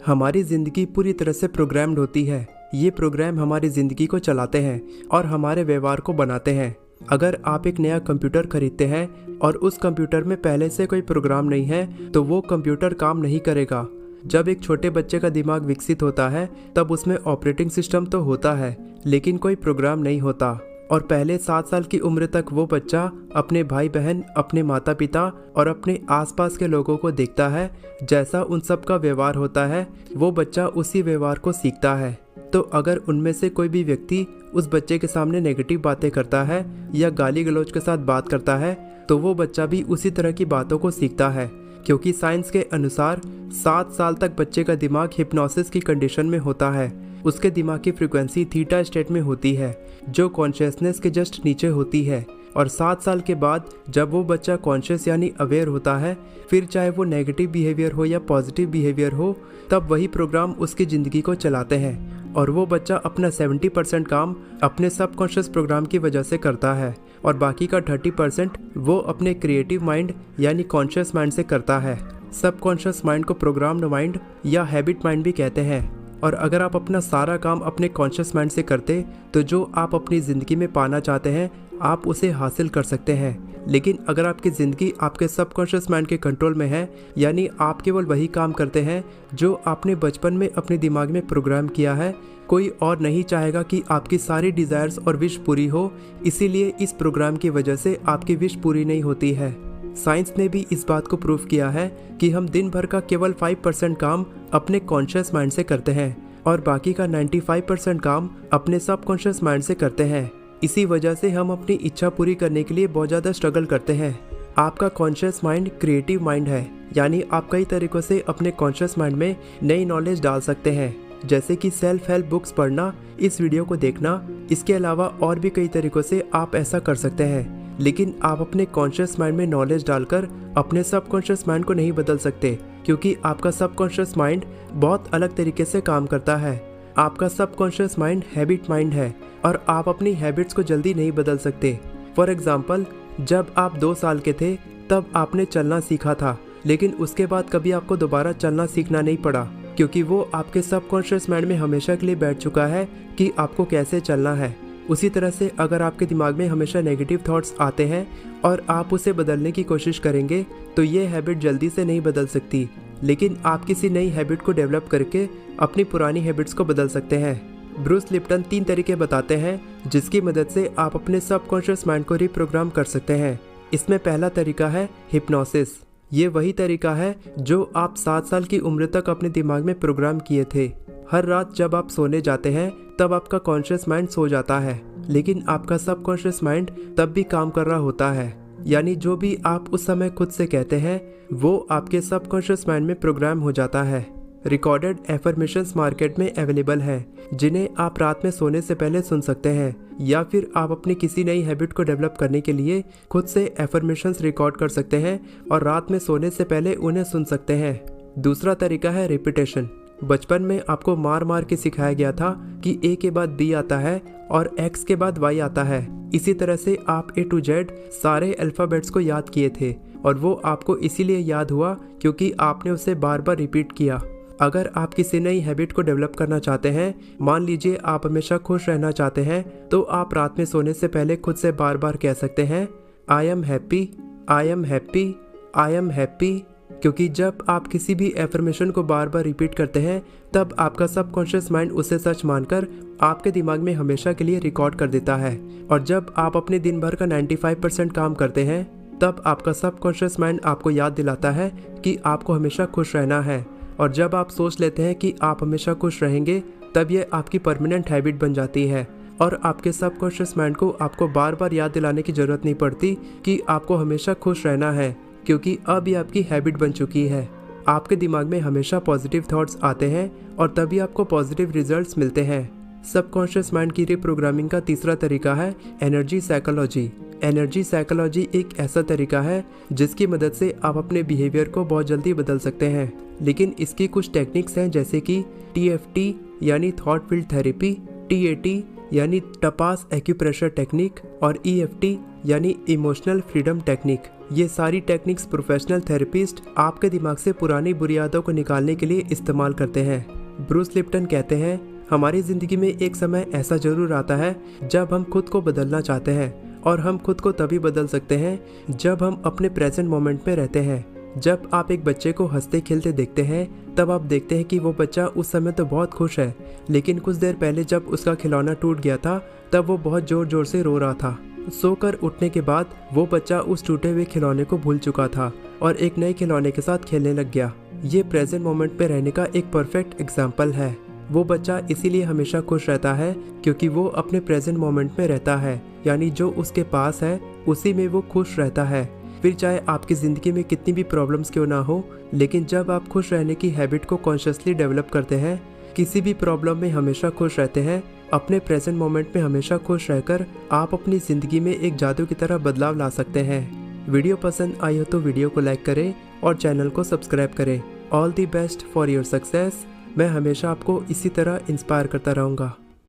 हमारी ज़िंदगी पूरी तरह से प्रोग्राम्ड होती है। ये प्रोग्राम हमारी ज़िंदगी को चलाते हैं और हमारे व्यवहार को बनाते हैं। अगर आप एक नया कंप्यूटर खरीदते हैं और उस कंप्यूटर में पहले से कोई प्रोग्राम नहीं है तो वो कंप्यूटर काम नहीं करेगा। जब एक छोटे बच्चे का दिमाग विकसित होता है तब उसमें ऑपरेटिंग सिस्टम तो होता है लेकिन कोई प्रोग्राम नहीं होता। और पहले 7 साल की उम्र तक वो बच्चा अपने भाई बहन, अपने माता पिता और अपने आसपास के लोगों को देखता है। जैसा उन सब का व्यवहार होता है वो बच्चा उसी व्यवहार को सीखता है। तो अगर उनमें से कोई भी व्यक्ति उस बच्चे के सामने नेगेटिव बातें करता है या गाली गलौज के साथ बात करता है तो वो बच्चा भी उसी तरह की बातों को सीखता है। क्योंकि साइंस के अनुसार 7 साल तक बच्चे का दिमाग हिप्नोसिस की कंडीशन में होता है। उसके दिमाग की फ्रीक्वेंसी थीटा स्टेट में होती है जो कॉन्शियसनेस के जस्ट नीचे होती है। और 7 साल के बाद जब वो बच्चा कॉन्शियस यानी अवेयर होता है, फिर चाहे वो नेगेटिव बिहेवियर हो या पॉजिटिव बिहेवियर हो, तब वही प्रोग्राम उसकी ज़िंदगी को चलाते हैं। और वो बच्चा अपना 70% काम अपने सबकॉन्शियस प्रोग्राम की वजह से करता है और बाकी का 30% वो अपने क्रिएटिव माइंड यानी कॉन्शियस माइंड से करता है। सबकॉन्शियस माइंड को प्रोग्राम्ड माइंड या हैबिट माइंड भी कहते हैं। और अगर आप अपना सारा काम अपने कॉन्शियस माइंड से करते तो जो आप अपनी ज़िंदगी में पाना चाहते हैं आप उसे हासिल कर सकते हैं। लेकिन अगर आपकी ज़िंदगी आपके सबकॉन्शियस माइंड के कंट्रोल में है यानी आप केवल वही काम करते हैं जो आपने बचपन में अपने दिमाग में प्रोग्राम किया है, कोई और नहीं चाहेगा कि आपकी सारी डिज़ायर्स और विश पूरी हो। इसीलिए इस प्रोग्राम की वजह से आपकी विश पूरी नहीं होती है। साइंस ने भी इस बात को प्रूव किया है कि हम दिन भर का केवल 5% काम अपने कॉन्शियस माइंड से करते हैं और बाकी का 95% काम अपने सबकॉन्शियस माइंड से करते हैं। इसी वजह से हम अपनी इच्छा पूरी करने के लिए बहुत ज़्यादा स्ट्रगल करते हैं। आपका कॉन्शियस माइंड क्रिएटिव माइंड है, यानी आप कई तरीक़ों से अपने कॉन्शियस माइंड में नई नॉलेज डाल सकते हैं, जैसे कि सेल्फ हेल्प बुक्स पढ़ना, इस वीडियो को देखना। इसके अलावा और भी कई तरीक़ों से आप ऐसा कर सकते हैं। लेकिन आप अपने कॉन्शियस माइंड में नॉलेज डालकर अपने सबकॉन्शियस माइंड को नहीं बदल सकते, क्योंकि आपका सबकॉन्शियस माइंड बहुत अलग तरीके से काम करता है। आपका सबकॉन्शियस माइंड हैबिट माइंड है और आप अपनी हैबिट्स को जल्दी नहीं बदल सकते। फॉर एग्जाम्पल, जब आप 2 साल के थे तब आपने चलना सीखा था, लेकिन उसके बाद कभी आपको दोबारा चलना सीखना नहीं पड़ा, क्योंकि वो आपके सबकॉन्शियस माइंड में हमेशा के लिए बैठ चुका है कि आपको कैसे चलना है। उसी तरह से अगर आपके दिमाग में हमेशा नेगेटिव थॉट्स आते हैं और आप उसे बदलने की कोशिश करेंगे तो ये हैबिट जल्दी से नहीं बदल सकती। लेकिन आप किसी नई हैबिट को डेवलप करके अपनी पुरानी हैबिट्स को बदल सकते हैं। ब्रूस लिप्टन 3 तरीके बताते हैं जिसकी मदद से आप अपने सबकॉन्शियस माइंड को रिप्रोग्राम कर सकते हैं। इसमें पहला तरीका है हिप्नोसिस। ये वही तरीका है जो आप 7 साल की उम्र तक अपने दिमाग में प्रोग्राम किए थे। हर रात जब आप सोने जाते हैं तब आपका कॉन्शियस माइंड सो जाता है, लेकिन आपका सबकॉन्शियस माइंड तब भी काम कर रहा होता है। यानी जो भी आप उस समय खुद से कहते हैं वो आपके सबकॉन्शियस माइंड में प्रोग्राम हो जाता है। रिकॉर्डेड एफर्मेशंस मार्केट में अवेलेबल हैं जिन्हें आप रात में सोने से पहले सुन सकते हैं, या फिर आप अपनी किसी नई हैबिट को डेवलप करने के लिए खुद से एफर्मेशंस रिकॉर्ड कर सकते हैं और रात में सोने से पहले उन्हें सुन सकते हैं। दूसरा तरीका है रिपीटेशन। बचपन में आपको मार मार के सिखाया गया था कि ए के बाद बी आता है और एक्स के बाद वाई आता है। इसी तरह से आप A to Z सारे अल्फ़ाबेट्स को याद किए थे और वो आपको इसीलिए याद हुआ क्योंकि आपने उसे बार बार रिपीट किया। अगर आप किसी नई हैबिट को डेवलप करना चाहते हैं, मान लीजिए आप हमेशा खुश रहना चाहते हैं, तो आप रात में सोने से पहले खुद से बार बार कह सकते हैं I am happy, I am happy, I am happy. क्योंकि जब आप किसी भी एफर्मेशन को बार बार रिपीट करते हैं तब आपका सबकॉन्शियस माइंड उसे सच मानकर आपके दिमाग में हमेशा के लिए रिकॉर्ड कर देता है। और जब आप अपने दिन भर का 95% काम करते हैं तब आपका सबकॉन्शियस माइंड आपको याद दिलाता है कि आपको हमेशा खुश रहना है। और जब आप सोच लेते हैं कि आप हमेशा खुश रहेंगे तब ये आपकी परमानेंट हैबिट बन जाती है और आपके सबकॉन्शियस माइंड को आपको बार बार याद दिलाने की ज़रूरत नहीं पड़ती कि आपको हमेशा खुश रहना है, क्योंकि अब ये आपकी हैबिट बन चुकी है। आपके दिमाग में हमेशा पॉजिटिव थॉट्स आते हैं और तभी आपको पॉजिटिव रिजल्ट्स मिलते हैं। सबकॉन्शियस माइंड की रिप्रोग्रामिंग का तीसरा तरीका है एनर्जी साइकोलॉजी। एनर्जी साइकोलॉजी एक ऐसा तरीका है जिसकी मदद से आप अपने बिहेवियर को बहुत जल्दी बदल सकते हैं। लेकिन इसकी कुछ टेक्निक्स हैं, जैसे कि TFT यानी थॉट फील्ड थेरेपी, TAT यानी टपास एक्यूप्रेशर टेक्निक और EFT यानी इमोशनल फ्रीडम टेक्निक। ये सारी टेक्निक्स प्रोफेशनल थेरेपिस्ट आपके दिमाग से पुरानी बुरी यादों को निकालने के लिए इस्तेमाल करते हैं। ब्रूस लिप्टन कहते हैं, हमारी ज़िंदगी में एक समय ऐसा ज़रूर आता है जब हम खुद को बदलना चाहते हैं, और हम खुद को तभी बदल सकते हैं जब हम अपने प्रेजेंट मोमेंट में रहते हैं। जब आप एक बच्चे को हंसते खेलते देखते हैं तब आप देखते हैं कि वो बच्चा उस समय तो बहुत खुश है, लेकिन कुछ देर पहले जब उसका खिलौना टूट गया था तब वो बहुत ज़ोर ज़ोर से रो रहा था। सोकर उठने के बाद वो बच्चा उस टूटे हुए खिलौने को भूल चुका था और एक नए खिलौने के साथ खेलने लग गया। ये प्रेजेंट मोमेंट पे रहने का एक परफेक्ट एग्जाम्पल है। वो बच्चा इसीलिए हमेशा खुश रहता है क्योंकि वो अपने प्रेजेंट मोमेंट में रहता है, यानी जो उसके पास है उसी में वो खुश रहता है। फिर चाहे आपकी ज़िंदगी में कितनी भी प्रॉब्लम्स क्यों ना हो, लेकिन जब आप खुश रहने की हैबिट को कॉन्शियसली डेवलप करते हैं, किसी भी प्रॉब्लम में हमेशा खुश रहते हैं, अपने प्रेजेंट मोमेंट में हमेशा खुश रहकर आप अपनी ज़िंदगी में एक जादू की तरह बदलाव ला सकते हैं। वीडियो पसंद आई हो तो वीडियो को लाइक करें और चैनल को सब्सक्राइब करें। All the best for your success. मैं हमेशा आपको इसी तरह इंस्पायर करता रहूँगा।